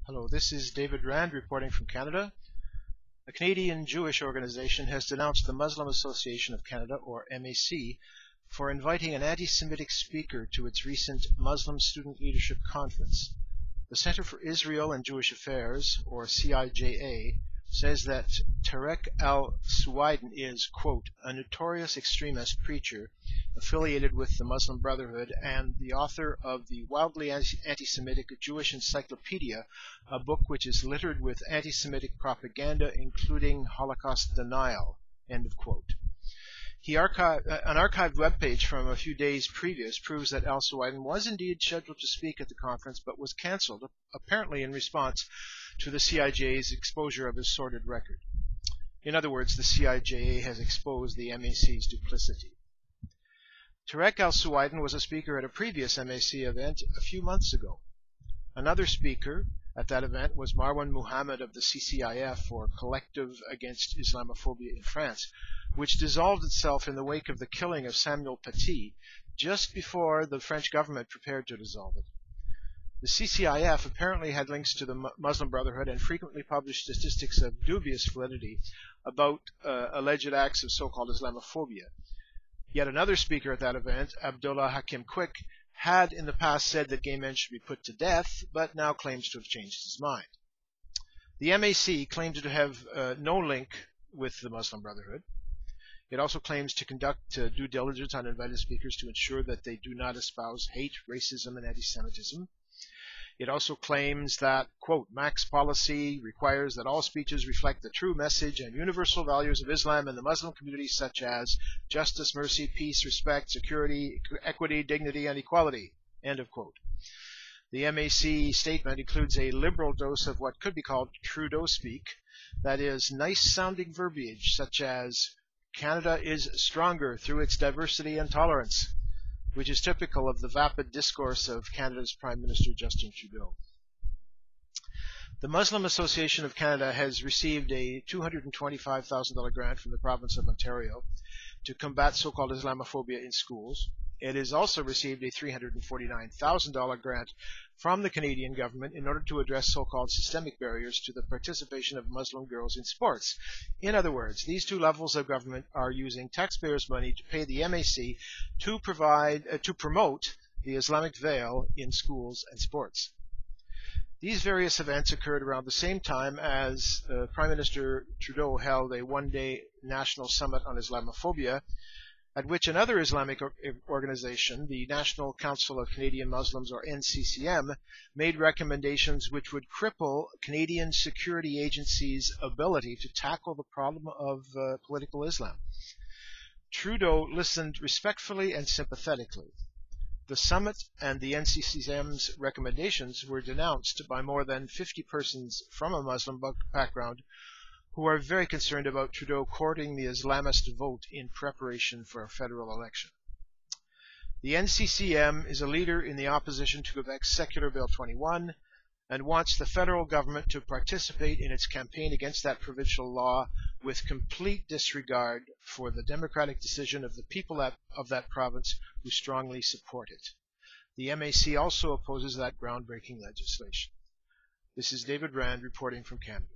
Hello, this is David Rand reporting from Canada. A Canadian Jewish organization has denounced the Muslim Association of Canada, or MAC, for inviting an anti-Semitic speaker to its recent Muslim Student Leadership Conference. The Center for Israel and Jewish Affairs, or CIJA, says that Tarek al-Suwaiden is, quote, a notorious extremist preacher affiliated with the Muslim Brotherhood and the author of the wildly anti-Semitic Jewish Encyclopedia, a book which is littered with anti-Semitic propaganda, including Holocaust denial, end of quote. An archived webpage from a few days previous proves that al-Suwaiden was indeed scheduled to speak at the conference, but was cancelled, apparently in response to the CIJA's exposure of his sordid record. In other words, the CIJA has exposed the MAC's duplicity. Tarek al-Suwaiden was a speaker at a previous MAC event a few months ago. Another speaker at that event was Marwan Muhammad of the CCIF, or Collective Against Islamophobia in France, which dissolved itself in the wake of the killing of Samuel Paty just before the French government prepared to dissolve it. The CCIF apparently had links to the Muslim Brotherhood and frequently published statistics of dubious validity about alleged acts of so-called Islamophobia. Yet another speaker at that event, Abdullah Hakim Quick, had in the past said that gay men should be put to death, but now claims to have changed his mind. The MAC claimed to have no link with the Muslim Brotherhood. It also claims to conduct due diligence on invited speakers to ensure that they do not espouse hate, racism, and anti-Semitism. It also claims that, quote, MAC's policy requires that all speeches reflect the true message and universal values of Islam and the Muslim community, such as justice, mercy, peace, respect, security, equity, dignity, and equality, end of quote. The MAC statement includes a liberal dose of what could be called Trudeau speak, that is, nice-sounding verbiage such as Canada is stronger through its diversity and tolerance, which is typical of the vapid discourse of Canada's Prime Minister Justin Trudeau. The Muslim Association of Canada has received a $225,000 grant from the province of Ontario to combat so-called Islamophobia in schools. It has also received a $349,000 grant from the Canadian government in order to address so-called systemic barriers to the participation of Muslim girls in sports. In other words, these two levels of government are using taxpayers' money to pay the MAC to promote the Islamic veil in schools and sports. These various events occurred around the same time as Prime Minister Trudeau held a one-day national summit on Islamophobia, at which another Islamic organization, the National Council of Canadian Muslims, or NCCM, made recommendations which would cripple Canadian security agencies' ability to tackle the problem of political Islam. Trudeau listened respectfully and sympathetically. The summit and the NCCM's recommendations were denounced by more than 50 persons from a Muslim background who are very concerned about Trudeau courting the Islamist vote in preparation for a federal election. The NCCM is a leader in the opposition to Quebec's Secular Bill 21 and wants the federal government to participate in its campaign against that provincial law with complete disregard for the democratic decision of the people of that province who strongly support it. The MAC also opposes that groundbreaking legislation. This is David Rand reporting from Canada.